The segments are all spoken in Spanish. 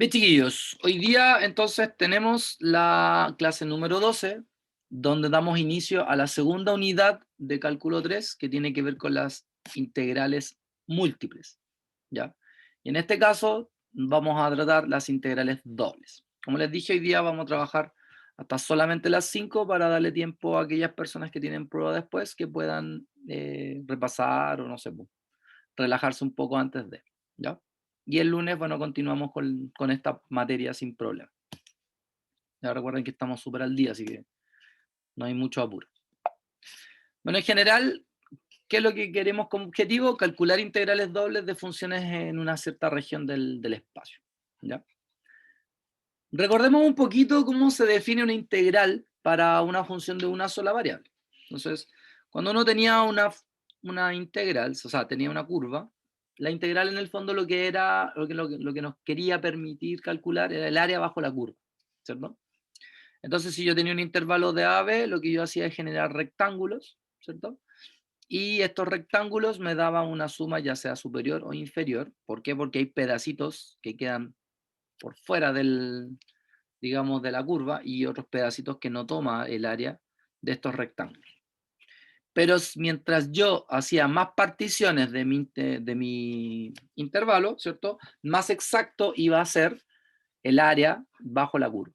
Bien, chiquillos, hoy día entonces tenemos la clase número 12, donde damos inicio a la segunda unidad de cálculo 3, que tiene que ver con las integrales múltiples, ¿ya? Y en este caso vamos a tratar las integrales dobles. Como les dije, hoy día vamos a trabajar hasta solamente las 5 para darle tiempo a aquellas personas que tienen prueba después que puedan repasar o no sé, relajarse un poco antes de, ¿ya? Y el lunes, bueno, continuamos con esta materia sin problema. Ya recuerden que estamos súper al día, así que no hay mucho apuro. Bueno, en general, ¿qué es lo que queremos como objetivo? Calcular integrales dobles de funciones en una cierta región del espacio, ¿ya? Recordemos un poquito cómo se define una integral para una función de una sola variable. Entonces, cuando uno tenía una integral, o sea, tenía una curva, la integral en el fondo lo que era, lo que nos quería permitir calcular era el área bajo la curva, ¿cierto? Entonces, si yo tenía un intervalo de a b, lo que yo hacía es generar rectángulos, ¿cierto? Y estos rectángulos me daban una suma ya sea superior o inferior. ¿Por qué? Porque hay pedacitos que quedan por fuera digamos, de la curva y otros pedacitos que no toma el área de estos rectángulos. Pero mientras yo hacía más particiones de mi intervalo, ¿cierto? Más exacto iba a ser el área bajo la curva.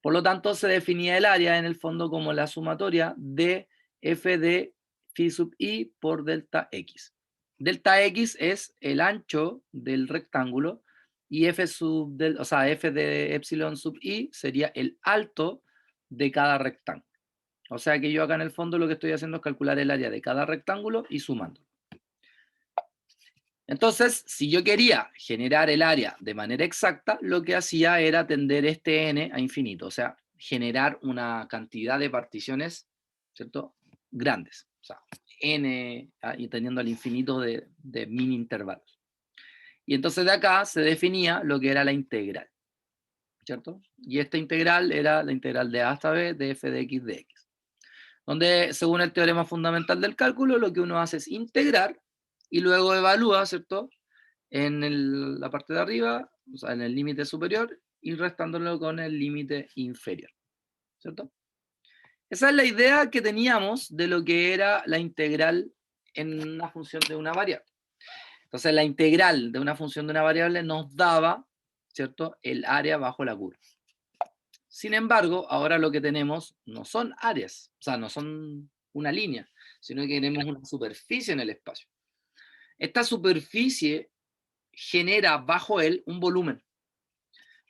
Por lo tanto, se definía el área en el fondo como la sumatoria de f de phi sub i por delta x. Delta x es el ancho del rectángulo y f de epsilon sub i sería el alto de cada rectángulo. O sea que yo acá en el fondo lo que estoy haciendo es calcular el área de cada rectángulo y sumando. Entonces, si yo quería generar el área de manera exacta, lo que hacía era tender este n a infinito, o sea, generar una cantidad de particiones, ¿cierto? Grandes, o sea, n y teniendo al infinito de mini intervalos. Y entonces de acá se definía lo que era la integral, ¿cierto? Y esta integral era la integral de a hasta b de f de x, donde según el teorema fundamental del cálculo, lo que uno hace es integrar y luego evalúa, ¿cierto? En la parte de arriba, o sea, en el límite superior, y restándolo con el límite inferior, ¿cierto? Esa es la idea que teníamos de lo que era la integral en una función de una variable. Entonces, la integral de una función de una variable nos daba, ¿cierto?, el área bajo la curva. Sin embargo, ahora lo que tenemos no son áreas, o sea, no son una línea, sino que tenemos una superficie en el espacio. Esta superficie genera bajo él un volumen.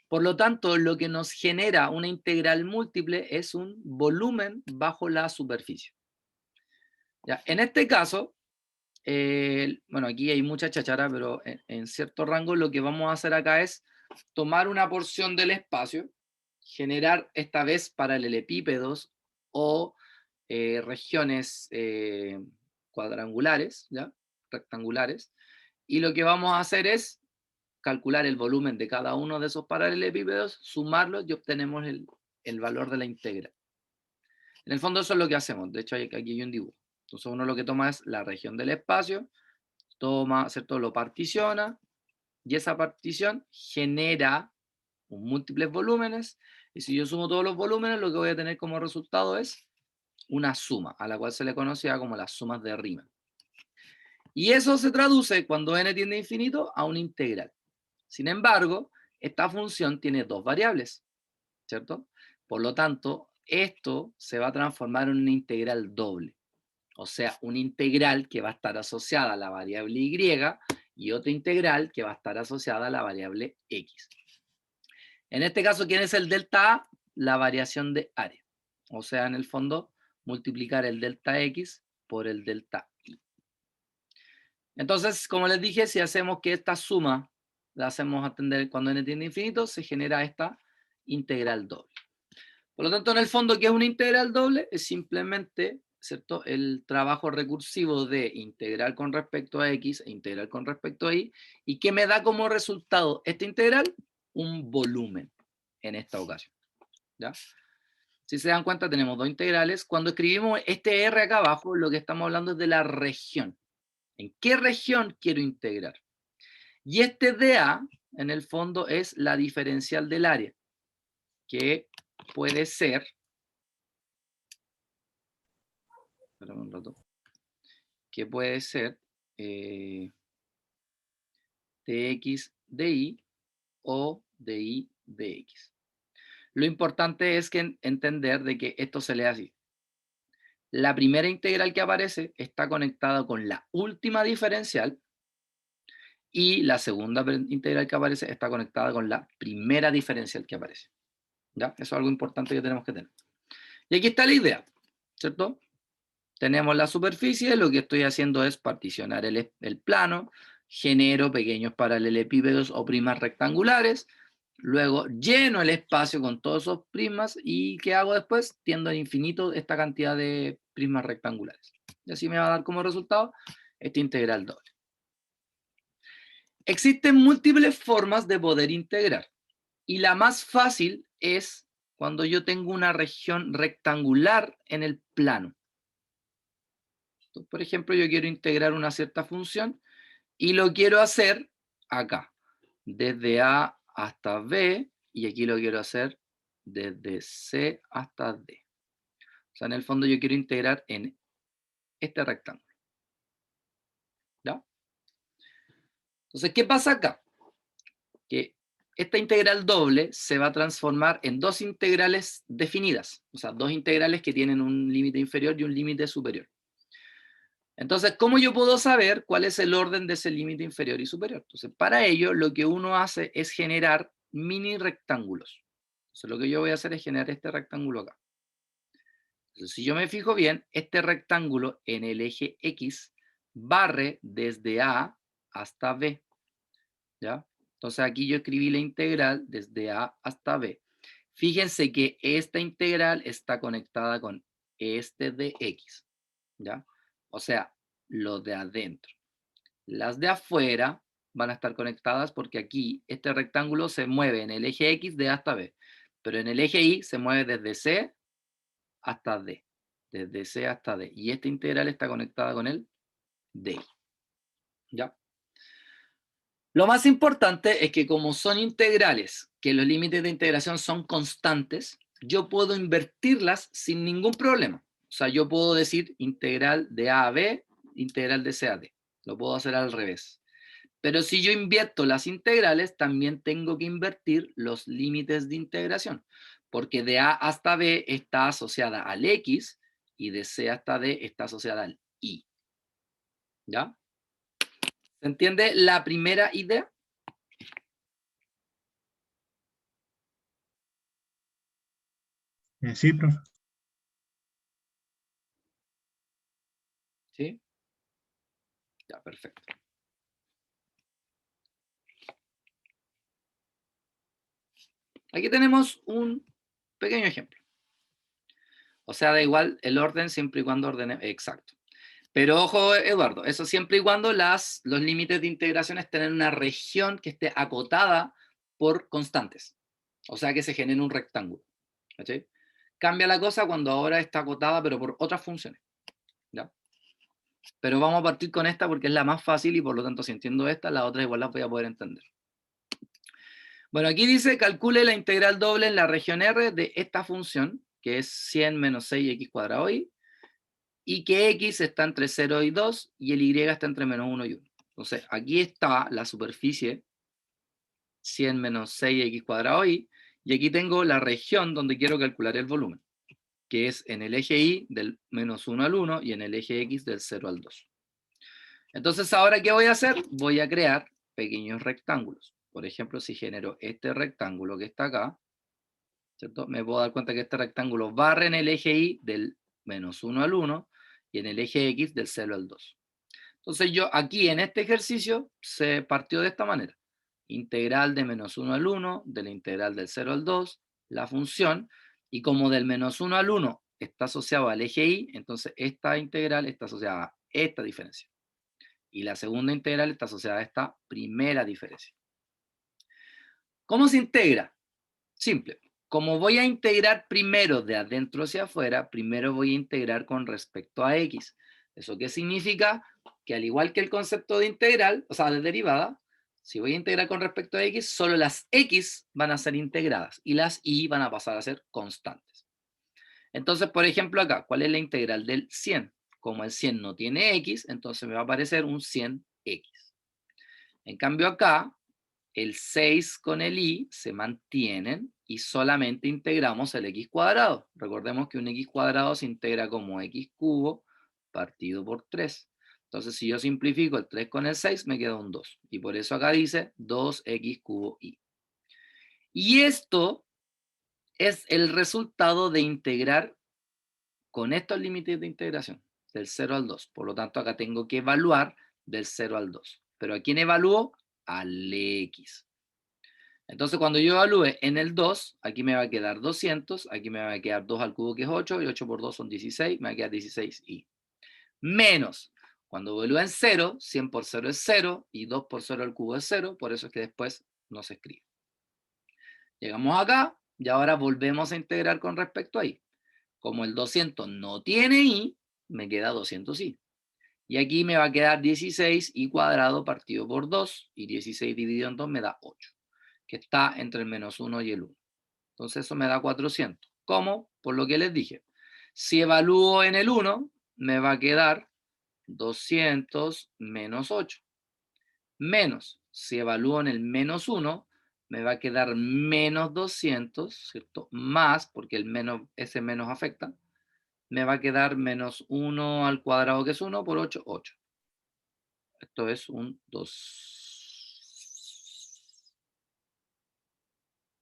Por lo tanto, lo que nos genera una integral múltiple es un volumen bajo la superficie. ¿Ya? En este caso, bueno, aquí hay mucha chachara, pero en cierto rango lo que vamos a hacer acá es tomar una porción del espacio, generar esta vez paralelepípedos o regiones cuadrangulares, ¿ya? Rectangulares, y lo que vamos a hacer es calcular el volumen de cada uno de esos paralelepípedos, sumarlos y obtenemos el valor de la integral. En el fondo eso es lo que hacemos, de hecho aquí hay un dibujo. Entonces uno lo que toma es la región del espacio, toma, ¿cierto? Lo particiona y esa partición genera múltiples volúmenes y si yo sumo todos los volúmenes lo que voy a tener como resultado es una suma, a la cual se le conocía como las sumas de Riemann. Y eso se traduce cuando n tiende a infinito a una integral. Sin embargo, esta función tiene dos variables, ¿cierto? Por lo tanto, esto se va a transformar en una integral doble. O sea, una integral que va a estar asociada a la variable y y otra integral que va a estar asociada a la variable x. En este caso, ¿quién es el delta a? La variación de área. O sea, en el fondo, multiplicar el delta x por el delta y. Entonces, como les dije, si hacemos que esta suma la hacemos atender cuando n tiende a infinito, se genera esta integral doble. Por lo tanto, en el fondo, ¿qué es una integral doble? Es simplemente, ¿cierto?, el trabajo recursivo de integral con respecto a x e integral con respecto a y, y que me da como resultado esta integral un volumen en esta ocasión, ¿ya? Si se dan cuenta, tenemos dos integrales. Cuando escribimos este r acá abajo, lo que estamos hablando es de la región. ¿En qué región quiero integrar? Y este dA en el fondo es la diferencial del área, que puede ser, espérame un rato, que puede ser dx de y o de y de x. Lo importante es que entender de que esto se lee así. La primera integral que aparece está conectada con la última diferencial y la segunda integral que aparece está conectada con la primera diferencial que aparece. ¿Ya? Eso es algo importante que tenemos que tener. Y aquí está la idea, ¿cierto? Tenemos la superficie, lo que estoy haciendo es particionar el plano, genero pequeños paralelepípedos o prismas rectangulares, luego lleno el espacio con todos esos prismas y ¿qué hago después? Tiendo al infinito esta cantidad de prismas rectangulares. Y así me va a dar como resultado esta integral doble. Existen múltiples formas de poder integrar y la más fácil es cuando yo tengo una región rectangular en el plano. Entonces, por ejemplo, yo quiero integrar una cierta función y lo quiero hacer acá, desde A hasta B, y aquí lo quiero hacer desde C hasta D. O sea, en el fondo yo quiero integrar en este rectángulo. ¿Ya? Entonces, ¿qué pasa acá? Que esta integral doble se va a transformar en dos integrales definidas, o sea, dos integrales que tienen un límite inferior y un límite superior. Entonces, ¿cómo yo puedo saber cuál es el orden de ese límite inferior y superior? Entonces, para ello, lo que uno hace es generar mini rectángulos. Entonces, lo que yo voy a hacer es generar este rectángulo acá. Entonces, si yo me fijo bien, este rectángulo en el eje X barre desde A hasta B. ¿Ya? Entonces, aquí yo escribí la integral desde A hasta B. Fíjense que esta integral está conectada con este de X. ¿Ya? O sea, los de adentro. Las de afuera van a estar conectadas porque aquí este rectángulo se mueve en el eje X de A hasta B, pero en el eje Y se mueve desde C hasta D, desde C hasta D, y esta integral está conectada con el DY. ¿Ya? Lo más importante es que como son integrales, que los límites de integración son constantes, yo puedo invertirlas sin ningún problema. O sea, yo puedo decir integral de A a B, integral de C a D. Lo puedo hacer al revés. Pero si yo invierto las integrales, también tengo que invertir los límites de integración, porque de A hasta B está asociada al X y de C hasta D está asociada al Y. ¿Ya? ¿Se entiende la primera idea? Sí, profe. ¿Sí? Ya, perfecto. Aquí tenemos un pequeño ejemplo. O sea, da igual el orden siempre y cuando ordene exacto. Pero ojo, Eduardo, eso siempre y cuando los límites de integración estén en una región que esté acotada por constantes. O sea, que se genere un rectángulo. ¿Cachai? Cambia la cosa cuando ahora está acotada, pero por otras funciones. ¿Ya? Pero vamos a partir con esta porque es la más fácil y por lo tanto si entiendo esta, la otra igual la voy a poder entender. Bueno, aquí dice, calcule la integral doble en la región R de esta función, que es 100 menos 6x cuadrado y que x está entre 0 y 2 y el y está entre menos 1 y 1. Entonces, aquí está la superficie 100 menos 6x cuadrado y aquí tengo la región donde quiero calcular el volumen, que es en el eje y del menos 1 al 1 y en el eje x del 0 al 2. Entonces, ¿ahora qué voy a hacer? Voy a crear pequeños rectángulos. Por ejemplo, si genero este rectángulo que está acá, ¿cierto? Me puedo dar cuenta que este rectángulo barre en el eje y del menos 1 al 1 y en el eje x del 0 al 2. Entonces yo aquí en este ejercicio se partió de esta manera. Integral de menos 1 al 1, de la integral del 0 al 2, la función, y como del menos 1 al 1 está asociado al eje y, entonces esta integral está asociada a esta diferencia. Y la segunda integral está asociada a esta primera diferencia. ¿Cómo se integra? Simple. Como voy a integrar primero de adentro hacia afuera, primero voy a integrar con respecto a x. ¿Eso qué significa? Que al igual que el concepto de integral, o sea, de derivada, Si voy a integrar con respecto a x, solo las x van a ser integradas y las y van a pasar a ser constantes. Entonces, por ejemplo, acá, ¿cuál es la integral del 100? Como el 100 no tiene x, entonces me va a aparecer un 100x. En cambio acá, el 6 con el y se mantienen y solamente integramos el x cuadrado. Recordemos que un x cuadrado se integra como x cubo partido por 3. Entonces, si yo simplifico el 3 con el 6, me queda un 2. Y por eso acá dice 2x cubo y. Y esto es el resultado de integrar con estos límites de integración, del 0 al 2. Por lo tanto, acá tengo que evaluar del 0 al 2. ¿Pero a quién evalúo? Al x. Entonces, cuando yo evalúe en el 2, aquí me va a quedar 200, aquí me va a quedar 2 al cubo, que es 8, y 8 por 2 son 16, me va a quedar 16y. Menos, cuando evalúe en 0, 100 por 0 es 0, y 2 por 0 al cubo es 0, por eso es que después no se escribe. Llegamos acá, y ahora volvemos a integrar con respecto a y. Como el 200 no tiene y, me queda 200y. Y aquí me va a quedar 16y cuadrado partido por 2, y 16 dividido en 2 me da 8, que está entre el menos 1 y el 1. Entonces eso me da 400. ¿Cómo? Por lo que les dije. Si evalúo en el 1, me va a quedar 200 menos 8. Menos, si evalúo en el menos 1, me va a quedar menos 200, ¿cierto? Más, porque el menos, ese menos afecta, me va a quedar menos 1 al cuadrado, que es 1, por 8, 8. Esto es un 2.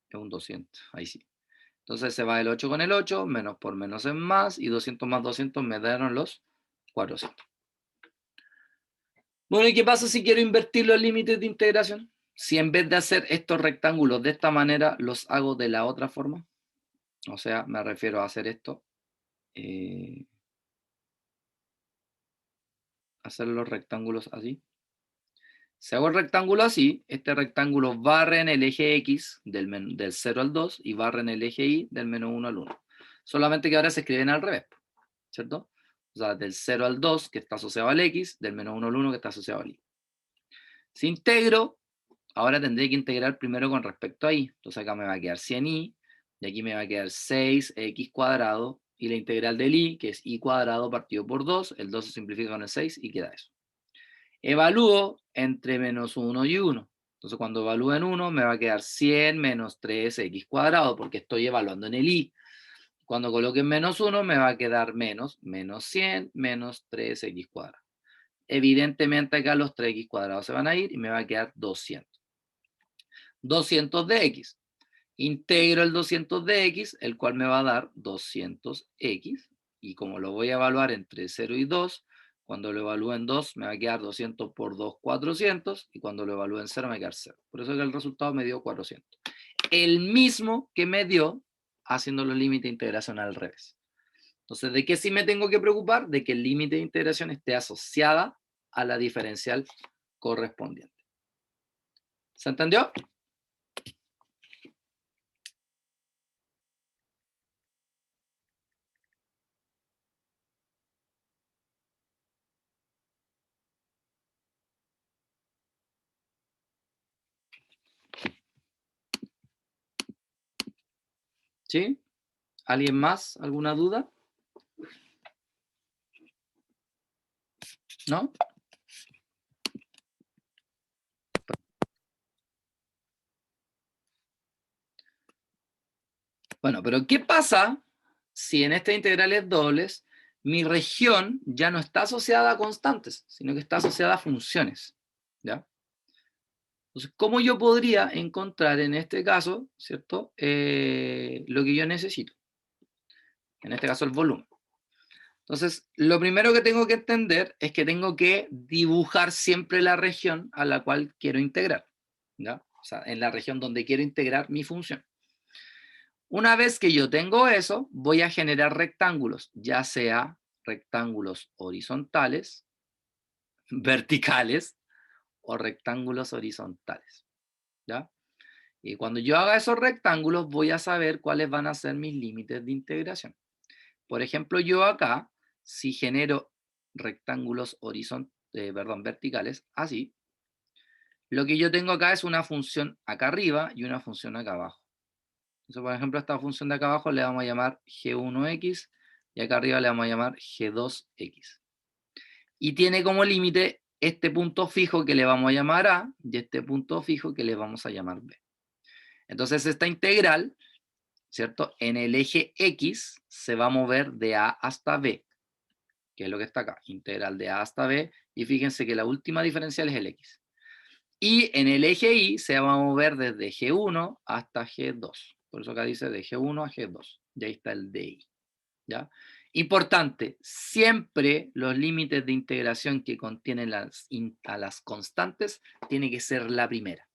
Es un 200, ahí sí. Entonces se va el 8 con el 8, menos por menos es más, y 200 más 200 me dieron los 400. Bueno, ¿y qué pasa si quiero invertir los límites de integración? Si en vez de hacer estos rectángulos de esta manera, los hago de la otra forma. O sea, me refiero a hacer esto. Hacer los rectángulos así. Si hago el rectángulo así, este rectángulo barre en el eje X del 0 al 2 y barre en el eje Y del menos 1 al 1. Solamente que ahora se escriben al revés, ¿cierto? O sea, del 0 al 2, que está asociado al X, del menos 1 al 1, que está asociado al Y. Si integro, ahora tendré que integrar primero con respecto a Y. Entonces acá me va a quedar 100Y, y aquí me va a quedar 6x cuadrado, y la integral del Y, que es Y cuadrado partido por 2, el 2 se simplifica con el 6 y queda eso. Evalúo entre menos 1 y 1. Entonces cuando evalúo en 1 me va a quedar 100 menos 3x cuadrado, porque estoy evaluando en el y. Cuando coloque en menos 1 me va a quedar menos 100 menos 3x cuadrado. Evidentemente acá los 3x cuadrados se van a ir y me va a quedar 200. 200 de x. Integro el 200 de x, el cual me va a dar 200x. Y como lo voy a evaluar entre 0 y 2, cuando lo evalúe en 2 me va a quedar 200 por 2, 400, y cuando lo evalúe en 0 me va a quedar 0. Por eso que el resultado me dio 400. El mismo que me dio haciendo los límites de integración al revés. Entonces, ¿de qué sí me tengo que preocupar? De que el límite de integración esté asociada a la diferencial correspondiente. ¿Se entendió? ¿Sí? ¿Alguien más? ¿Alguna duda? ¿No? Bueno, pero ¿qué pasa si en estas integrales dobles mi región ya no está asociada a constantes, sino que está asociada a funciones? ¿Ya? Entonces, ¿cómo yo podría encontrar en este caso, ¿cierto? Lo que yo necesito. En este caso, el volumen. Entonces, lo primero que tengo que entender es que tengo que dibujar siempre la región a la cual quiero integrar. ¿Ya? O sea, en la región donde quiero integrar mi función. Una vez que yo tengo eso, voy a generar rectángulos, ya sea rectángulos horizontales, verticales o rectángulos horizontales. ¿Ya? Y cuando yo haga esos rectángulos, voy a saber cuáles van a ser mis límites de integración. Por ejemplo, yo acá, si genero rectángulos verticales, así, Lo que yo tengo acá es una función acá arriba y una función acá abajo. Entonces, por ejemplo, a esta función de acá abajo le vamos a llamar g1x y acá arriba le vamos a llamar g2x. Y tiene como límite este punto fijo que le vamos a llamar a y este punto fijo que le vamos a llamar b. Entonces esta integral, ¿cierto? En el eje x se va a mover de a hasta b, que es lo que está acá, integral de a hasta b, y fíjense que la última diferencial es el x. Y en el eje y se va a mover desde g1 hasta g2. Por eso acá dice de g1 a g2. Y ahí está el di. ¿Ya? Importante, siempre los límites de integración que contienen a las constantes tiene que ser la primera.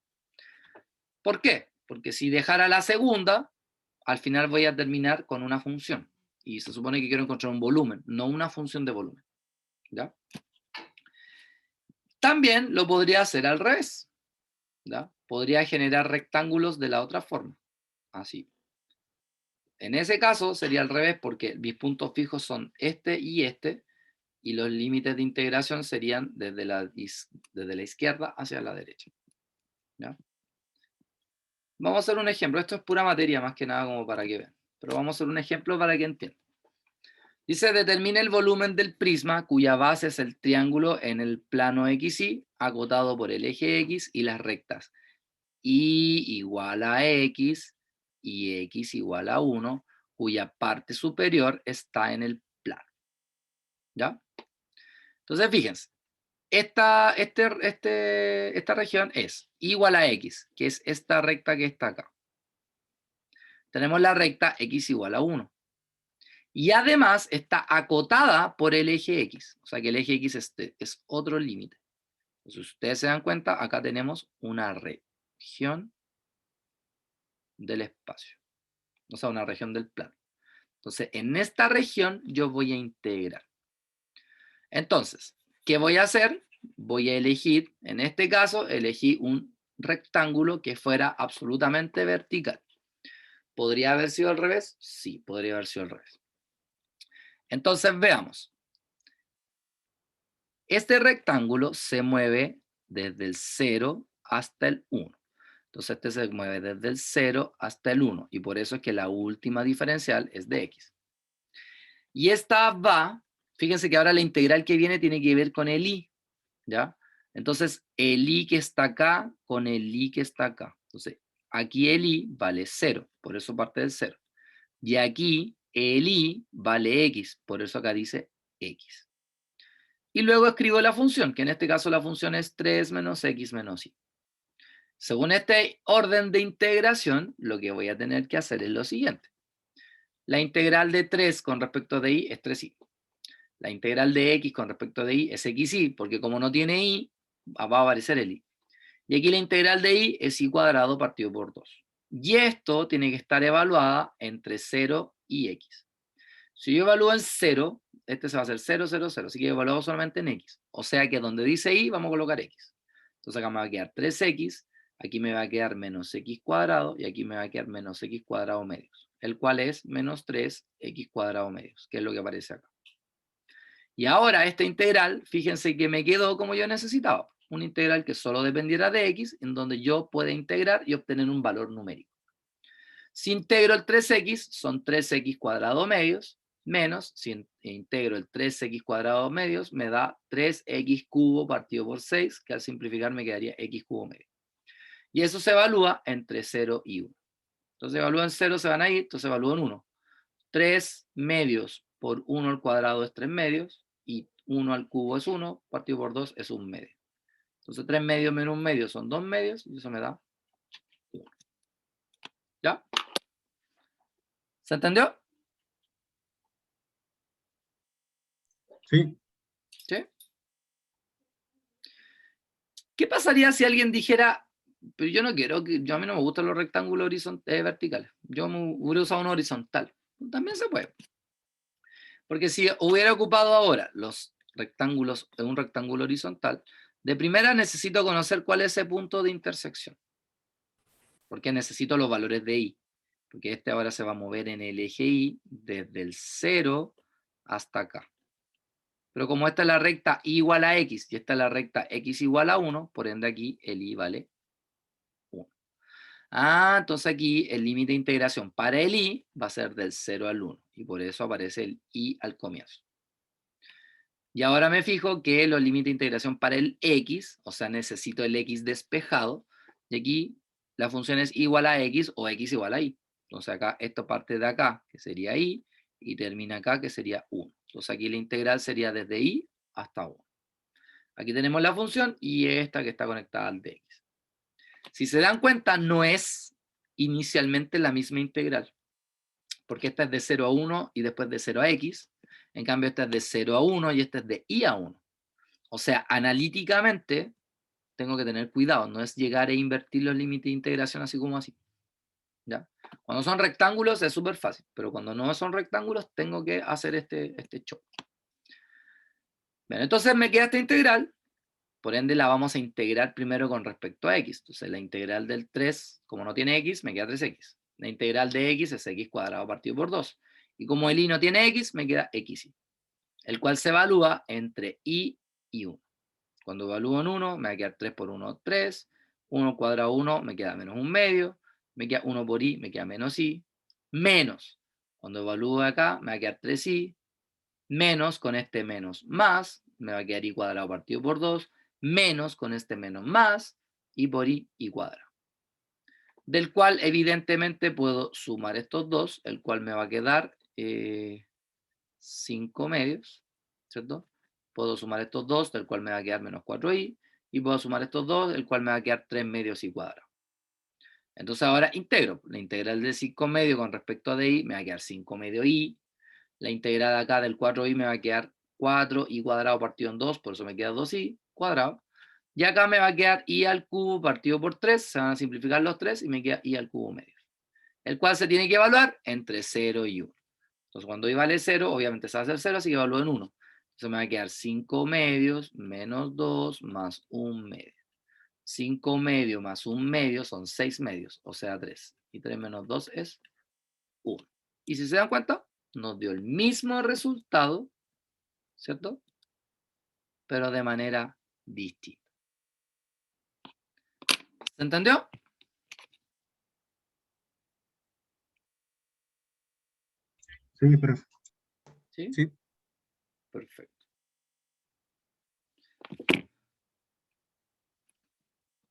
¿Por qué? Porque si dejara la segunda, al final voy a terminar con una función. Y se supone que quiero encontrar un volumen, no una función de volumen. ¿Ya? También lo podría hacer al revés. ¿Ya? Podría generar rectángulos de la otra forma. Así. En ese caso sería al revés porque mis puntos fijos son este, y los límites de integración serían desde la izquierda hacia la derecha. ¿Ya? Vamos a hacer un ejemplo. Esto es pura materia más que nada como para que vean. Pero vamos a hacer un ejemplo para que entiendan. Dice, determina el volumen del prisma cuya base es el triángulo en el plano XY, acotado por el eje X y las rectas Y igual a X y X igual a 1, cuya parte superior está en el plano. ¿Ya? Entonces, fíjense. Esta región es igual a X, que es esta recta que está acá. Tenemos la recta X igual a 1. Y además está acotada por el eje X. O sea que el eje X es otro límite. Entonces, si ustedes se dan cuenta, acá tenemos una región del espacio. O sea, una región del plano. Entonces, en esta región yo voy a integrar. Entonces, ¿qué voy a hacer? Voy a elegir, en este caso, elegí un rectángulo que fuera absolutamente vertical. ¿Podría haber sido al revés? Sí, podría haber sido al revés. Entonces, veamos. Este rectángulo se mueve desde el 0 hasta el 1. Entonces, este se mueve desde el 0 hasta el 1. Y por eso es que la última diferencial es de x. Y esta va, fíjense que ahora la integral que viene tiene que ver con el y. ¿Ya? Entonces, el i que está acá con el i que está acá. Entonces, aquí el i vale 0, por eso parte del 0. Y aquí el i vale x, por eso acá dice x. Y luego escribo la función, que en este caso la función es 3 menos x menos y. Según este orden de integración, lo que voy a tener que hacer es lo siguiente. La integral de 3 con respecto de y es 3y. La integral de x con respecto de y es xy, porque como no tiene y, va a aparecer el y. Y aquí la integral de y es y cuadrado partido por 2. Y esto tiene que estar evaluada entre 0 y x. Si yo evalúo en 0, este se va a hacer 0, 0, 0. Así que evaluado solamente en x. O sea que donde dice y, vamos a colocar x. Entonces acá me va a quedar 3x, aquí me va a quedar menos x cuadrado, y aquí me va a quedar menos x cuadrado medios, el cual es menos 3x cuadrado medios, que es lo que aparece acá. Y ahora esta integral, fíjense que me quedó como yo necesitaba. Una integral que solo dependiera de x, en donde yo pueda integrar y obtener un valor numérico. Si integro el 3x, son 3x cuadrado medios, menos, si integro el 3x cuadrado medios, me da 3x cubo partido por 6, que al simplificar me quedaría x cubo medio. Y eso se evalúa entre 0 y 1. Entonces evalúan 0, se van a ir, entonces evalúan 1. 3 medios por 1 al cuadrado es 3 medios, y 1 al cubo es 1, partido por 2 es 1 medio. Entonces 3 medios menos 1 medio son 2 medios, y eso me da 1. ¿Ya? ¿Se entendió? Sí. ¿Sí? ¿Qué pasaría si alguien dijera, pero yo no quiero, a mí no me gustan los rectángulos verticales, yo me hubiera usado un horizontal? También se puede. Porque si hubiera ocupado ahora los rectángulos en un rectángulo horizontal, de primera necesito conocer cuál es ese punto de intersección. Porque necesito los valores de y. Porque este ahora se va a mover en el eje y desde el 0 hasta acá. Pero como esta es la recta y igual a x y esta es la recta x igual a 1, por ende aquí el y vale 1. Ah, entonces aquí el límite de integración para el y va a ser del 0 al 1 y por eso aparece el y al comienzo. Y ahora me fijo que los límites de integración para el x, o sea, necesito el x despejado, y aquí la función es igual a x o x igual a y. Entonces acá esto parte de acá, que sería y termina acá, que sería 1. Entonces aquí la integral sería desde y hasta 1. Aquí tenemos la función y esta que está conectada al dx. Si se dan cuenta, no es inicialmente la misma integral, porque esta es de 0 a 1 y después de 0 a x. En cambio, esta es de 0 a 1 y esta es de y a 1. O sea, analíticamente tengo que tener cuidado, no es llegar e invertir los límites de integración así como así. ¿Ya? Cuando son rectángulos es súper fácil, pero cuando no son rectángulos tengo que hacer este show. Bien, entonces me queda esta integral, por ende la vamos a integrar primero con respecto a x. Entonces la integral del 3, como no tiene x, me queda 3x. La integral de x es x cuadrado partido por 2. Y como el y no tiene x, me queda xy, el cual se evalúa entre y 1. Cuando evalúo en 1, me va a quedar 3 por 1, 3. 1 cuadrado 1 me queda menos 1 medio. Me queda 1 por y, me queda menos y. Menos. Cuando evalúo acá, me va a quedar 3y. Menos con este menos más, me va a quedar y cuadrado partido por 2. Menos con este menos más, y por y cuadrado. Del cual evidentemente puedo sumar estos dos, el cual me va a quedar 5 medios, ¿cierto? Puedo sumar estos dos, del cual me va a quedar menos 4y, y puedo sumar estos dos, el cual me va a quedar 3 medios y cuadrado. Entonces ahora integro. La integral de 5 medios con respecto a y me va a quedar 5 medios y. La integral acá del 4y me va a quedar 4y cuadrado partido en 2, por eso me queda 2y cuadrado. Y acá me va a quedar y al cubo partido por 3, se van a simplificar los 3 y me queda y al cubo medio. El cual se tiene que evaluar entre 0 y 1. Entonces cuando y vale 0, obviamente se va a hacer 0, así que evalúo en 1. Entonces me va a quedar 5 medios menos 2 más 1 medio. 5 medios más 1 medio son 6 medios, o sea 3. Y 3 menos 2 es 1. Y si se dan cuenta, nos dio el mismo resultado, ¿cierto? Pero de manera distinta. ¿Se entendió? Sí, profe. ¿Sí? Sí. Perfecto.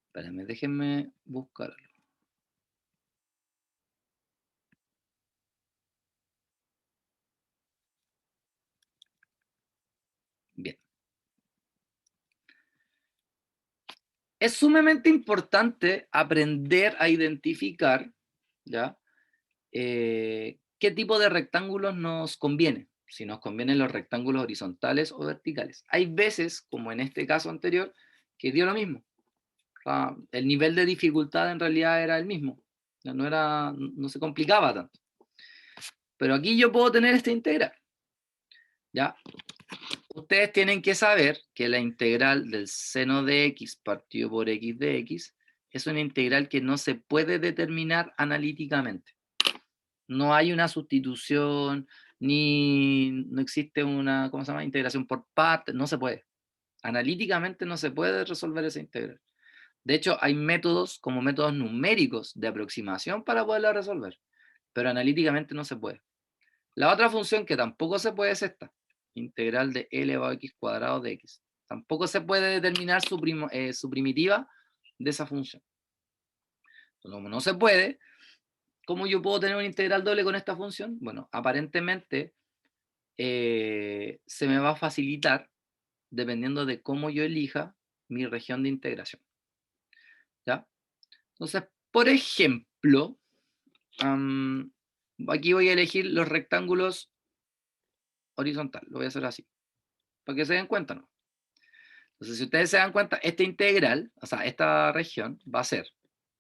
Espérenme, déjenme buscarlo. Bien. Es sumamente importante aprender a identificar, ¿ya? ¿Qué tipo de rectángulos nos conviene? Si nos convienen los rectángulos horizontales o verticales. Hay veces, como en este caso anterior, que dio lo mismo. El nivel de dificultad en realidad era el mismo. No se complicaba tanto. Pero aquí yo puedo tener esta integral. ¿Ya? Ustedes tienen que saber que la integral del seno de x partido por x de x es una integral que no se puede determinar analíticamente. No hay una sustitución, ni no existe una, ¿cómo se llama? Integración por partes, no se puede. Analíticamente no se puede resolver esa integral. De hecho, hay métodos como métodos numéricos de aproximación para poderla resolver, pero analíticamente no se puede. La otra función que tampoco se puede es esta, integral de elevado a x cuadrado de x. Tampoco se puede determinar su primitiva de esa función. Entonces, como no se puede, ¿cómo yo puedo tener una integral doble con esta función? Bueno, aparentemente se me va a facilitar dependiendo de cómo yo elija mi región de integración. ¿Ya? Entonces, por ejemplo, aquí voy a elegir los rectángulos horizontales. Lo voy a hacer así, para que se den cuenta, ¿no? Entonces, si ustedes se dan cuenta, esta integral, o sea, esta región va a ser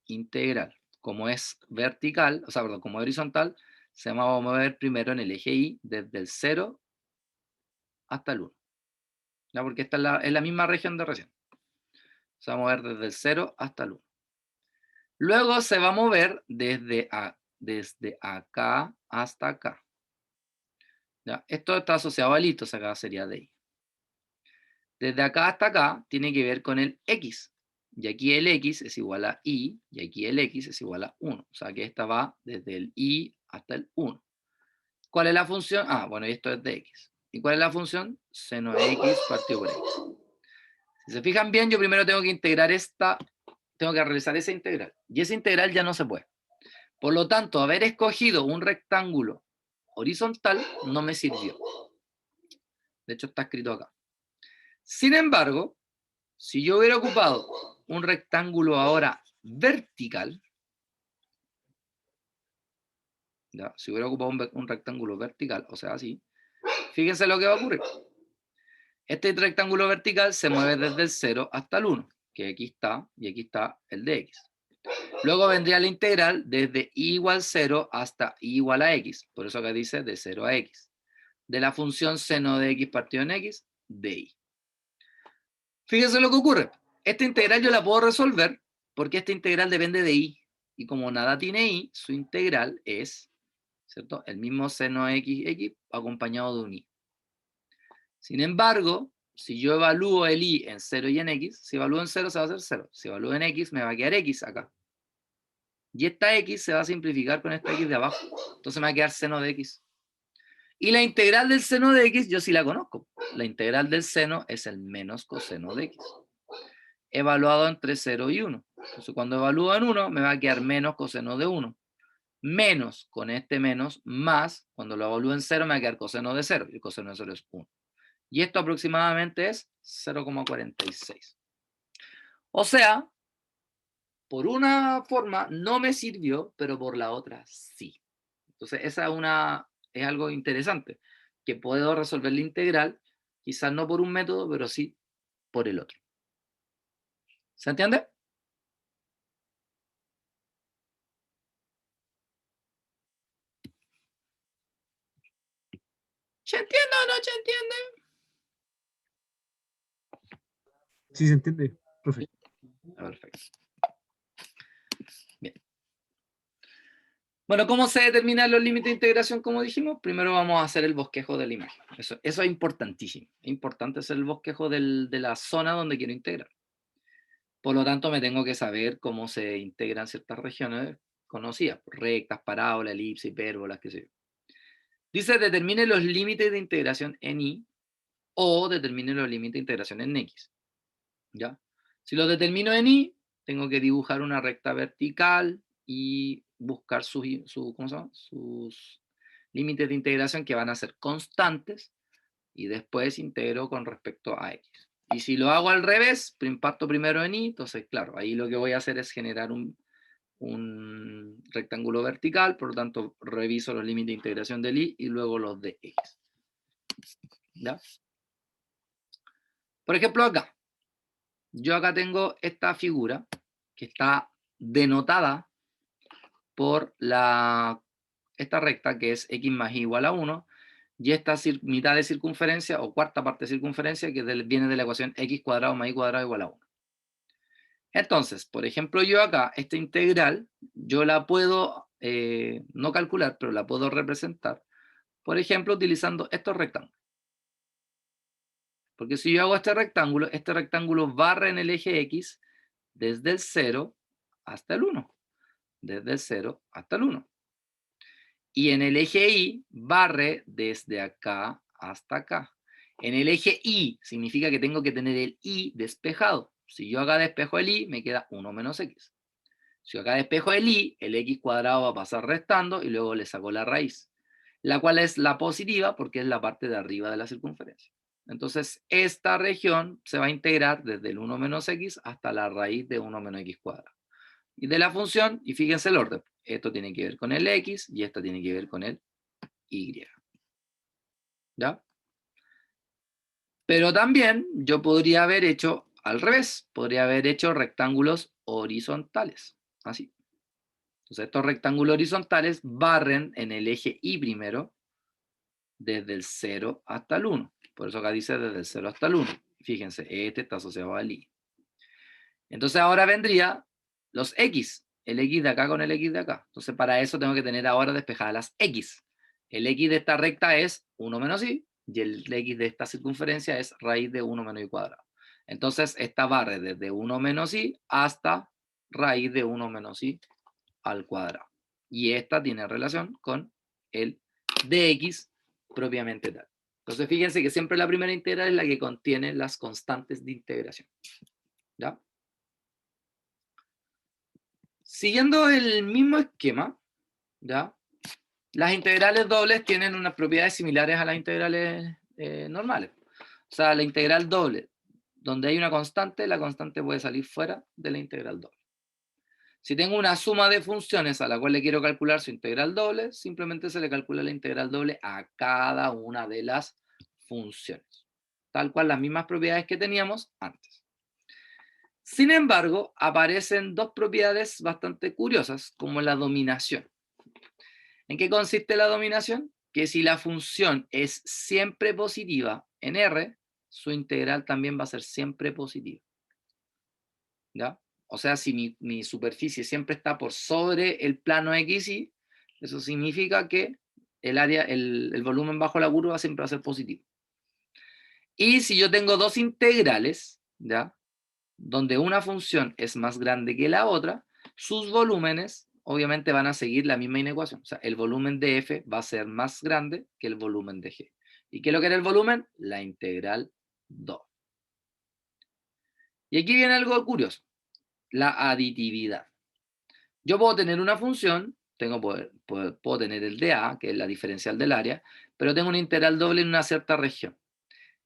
integral. Como es vertical, o sea, perdón, como es horizontal, se va a mover primero en el eje Y desde el 0 hasta el 1. ¿Ya? Porque esta es la misma región de recién. Se va a mover desde el 0 hasta el 1. Luego se va a mover desde acá hasta acá. ¿Ya? Esto está asociado a litos, acá sería de ahí. desde acá hasta acá tiene que ver con el x. Y aquí el x es igual a y, y aquí el x es igual a 1. O sea que esta va desde el y hasta el 1. ¿Cuál es la función? Ah, bueno, y esto es de x. ¿Y cuál es la función? Seno de x partido por x. Si se fijan bien, yo primero tengo que integrar esta, tengo que realizar esa integral. Y esa integral ya no se puede. Por lo tanto, haber escogido un rectángulo horizontal no me sirvió. De hecho, está escrito acá. Sin embargo, si yo hubiera ocupado un rectángulo ahora vertical, ¿ya? Si hubiera ocupado un rectángulo vertical, o sea, así, fíjense lo que va a ocurrir. Este rectángulo vertical se mueve desde el 0 hasta el 1, que aquí está, y aquí está el de x. Luego vendría la integral desde y igual 0 hasta y igual a x. Por eso acá dice de 0 a x. De la función seno de x partido en x, de y. Fíjense lo que ocurre. Esta integral yo la puedo resolver porque esta integral depende de y. Y como nada tiene y, su integral es, ¿cierto?, el mismo seno de x acompañado de un y. Sin embargo, si yo evalúo el y en 0 y en x, si evalúo en 0 se va a hacer 0. Si evalúo en x, me va a quedar x acá. Y esta x se va a simplificar con esta x de abajo. Entonces me va a quedar seno de x. Y la integral del seno de x yo sí la conozco. La integral del seno es el menos coseno de x. Evaluado entre 0 y 1. Entonces cuando evalúo en 1 me va a quedar menos coseno de 1. Menos con este menos, más, cuando lo evalúo en 0 me va a quedar coseno de 0. Y el coseno de 0 es 1. Y esto aproximadamente es 0,46. O sea, por una forma no me sirvió, pero por la otra sí. Entonces esa es algo interesante, que puedo resolver la integral, quizás no por un método, pero sí por el otro. ¿Se entiende? ¿Se entiende o no se entiende? Sí, se entiende, profe. Perfecto. Bien. Bueno, ¿cómo se determinan los límites de integración? Como dijimos, primero vamos a hacer el bosquejo de la imagen. Eso es importantísimo. Es importante hacer el bosquejo de la zona donde quiero integrar. Por lo tanto, me tengo que saber cómo se integran ciertas regiones conocidas, rectas, parábolas, elipses, hipérbolas, qué sé yo. Dice, determine los límites de integración en Y o determine los límites de integración en X. ¿Ya? Si lo determino en Y, tengo que dibujar una recta vertical y buscar sus límites de integración que van a ser constantes y después integro con respecto a X. Y si lo hago al revés, parto primero en Y, entonces claro, ahí lo que voy a hacer es generar un rectángulo vertical, por lo tanto reviso los límites de integración del Y y luego los de X. ¿Ya? Por ejemplo acá, yo acá tengo esta figura que está denotada por esta recta que es x más y igual a 1 y esta mitad de circunferencia o cuarta parte de circunferencia que viene de la ecuación x cuadrado más y cuadrado igual a 1. Entonces, por ejemplo, yo acá, esta integral, yo la puedo no calcular, pero la puedo representar, por ejemplo, utilizando estos rectángulos. Porque si yo hago este rectángulo barra en el eje X desde el 0 hasta el 1. Desde el 0 hasta el 1. Y en el eje Y barre desde acá hasta acá. En el eje Y significa que tengo que tener el Y despejado. Si yo acá despejo el Y, me queda 1 menos X. Si yo acá despejo el Y, el X cuadrado va a pasar restando y luego le saco la raíz, la cual es la positiva porque es la parte de arriba de la circunferencia. Entonces, esta región se va a integrar desde el 1 menos X hasta la raíz de 1 menos X cuadrado. Y de la función, y fíjense el orden, esto tiene que ver con el X y esto tiene que ver con el Y. ¿Ya? Pero también yo podría haber hecho al revés, podría haber hecho rectángulos horizontales, así. Entonces estos rectángulos horizontales barren en el eje Y primero, desde el 0 hasta el 1. Por eso acá dice desde el 0 hasta el 1. Fíjense, este está asociado al Y. Entonces ahora vendría los X, el X de acá con el X de acá. Entonces para eso tengo que tener ahora despejadas las X. El X de esta recta es 1 menos Y y el x de esta circunferencia es raíz de 1 menos y cuadrado. Entonces, esta barre desde 1 menos y hasta raíz de 1 menos y al cuadrado. Y esta tiene relación con el dx propiamente tal. Entonces, fíjense que siempre la primera integral es la que contiene las constantes de integración. ¿Ya? Siguiendo el mismo esquema, ¿ya? Las integrales dobles tienen unas propiedades similares a las integrales normales. O sea, la integral doble, donde hay una constante, la constante puede salir fuera de la integral doble. Si tengo una suma de funciones a la cual le quiero calcular su integral doble, simplemente se le calcula la integral doble a cada una de las funciones. Tal cual las mismas propiedades que teníamos antes. Sin embargo, aparecen dos propiedades bastante curiosas, como la dominación. ¿En qué consiste la dominación? Que si la función es siempre positiva en R, su integral también va a ser siempre positiva. ¿Ya? O sea, si mi superficie siempre está por sobre el plano XY, eso significa que el volumen bajo la curva siempre va a ser positivo. Y si yo tengo dos integrales, ¿ya? Donde una función es más grande que la otra, sus volúmenes obviamente van a seguir la misma inecuación. O sea, el volumen de f va a ser más grande que el volumen de g. ¿Y qué es lo que era el volumen? La integral 2. Y aquí viene algo curioso. La aditividad. Yo puedo tener una función, puedo tener el dA, que es la diferencial del área, pero tengo una integral doble en una cierta región.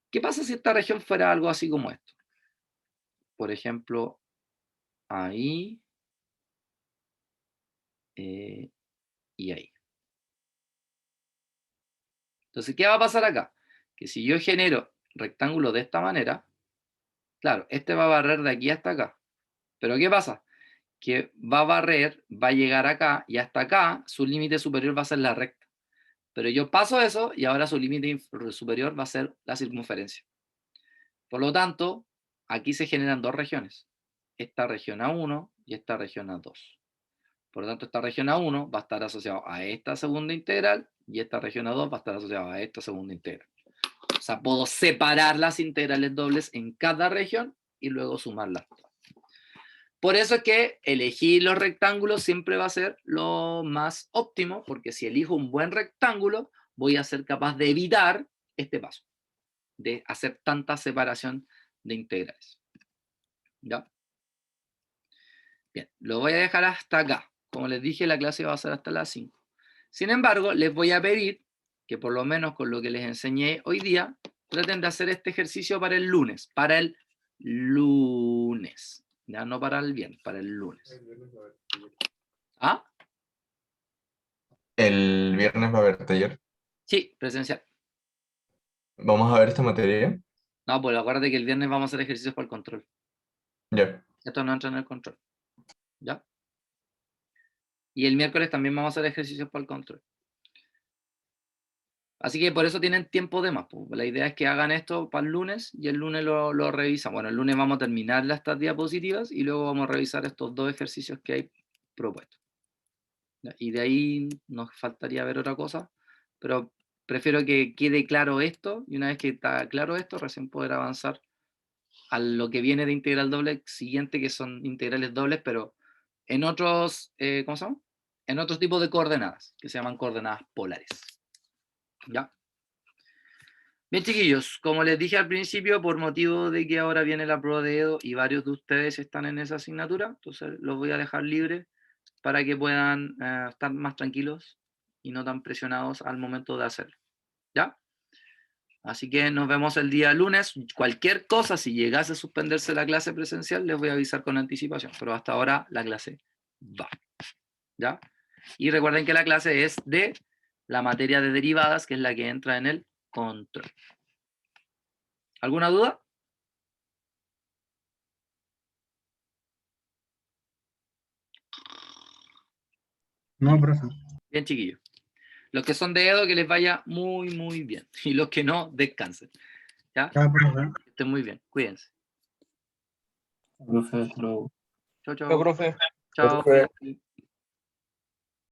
¿Qué pasa si esta región fuera algo así como esto? Por ejemplo, ahí y ahí. Entonces, ¿qué va a pasar acá? Que si yo genero rectángulos de esta manera, claro, este va a barrer de aquí hasta acá. Pero ¿qué pasa? Que va a barrer, va a llegar acá y hasta acá su límite superior va a ser la recta. Pero yo paso eso y ahora su límite superior va a ser la circunferencia. Por lo tanto, aquí se generan dos regiones. Esta región A1 y esta región A2. Por lo tanto, esta región A1 va a estar asociada a esta segunda integral y esta región A2 va a estar asociada a esta segunda integral. O sea, puedo separar las integrales dobles en cada región y luego sumarlas. Por eso es que elegir los rectángulos siempre va a ser lo más óptimo, porque si elijo un buen rectángulo, voy a ser capaz de evitar este paso, de hacer tanta separación de integrales. ¿Ya? Bien, lo voy a dejar hasta acá. Como les dije, la clase va a ser hasta las 5. Sin embargo, les voy a pedir que por lo menos con lo que les enseñé hoy día, traten de hacer este ejercicio para el lunes. Para el lunes. Ya no para el viernes, para el lunes. ¿Ah? El viernes va a haber taller. Sí, presencial. Vamos a ver esta materia. No, pues acuérdate que el viernes vamos a hacer ejercicios para el control. Ya. Esto no entra en el control. ¿Ya? Y el miércoles también vamos a hacer ejercicios para el control. Así que por eso tienen tiempo de más. Pues. La idea es que hagan esto para el lunes y el lunes lo revisan. Bueno, el lunes vamos a terminar estas diapositivas y luego vamos a revisar estos dos ejercicios que hay propuestos. Y de ahí nos faltaría ver otra cosa, pero prefiero que quede claro esto y una vez que está claro esto, recién poder avanzar a lo que viene de integral doble siguiente, que son integrales dobles, pero en otros, ¿cómo se llama? En otros tipos de coordenadas, que se llaman coordenadas polares. ¿Ya? Bien, chiquillos, como les dije al principio, por motivo de que ahora viene la prueba de Edo y varios de ustedes están en esa asignatura, entonces los voy a dejar libres para que puedan estar más tranquilos y no tan presionados al momento de hacerlo. ¿Ya? Así que nos vemos el día lunes. Cualquier cosa, si llegase a suspenderse la clase presencial, les voy a avisar con anticipación, pero hasta ahora la clase va. ¿Ya? Y recuerden que la clase es de la materia de derivadas, que es la que entra en el control. ¿Alguna duda? No, profe. Bien, chiquillos. Los que son de Edo, que les vaya muy, muy bien. Y los que no, descansen. ¿Ya? Chao, profe. Que estén muy bien. Cuídense. Profe, hasta luego. Chao, chao. Chao, profe. Chao. Profe.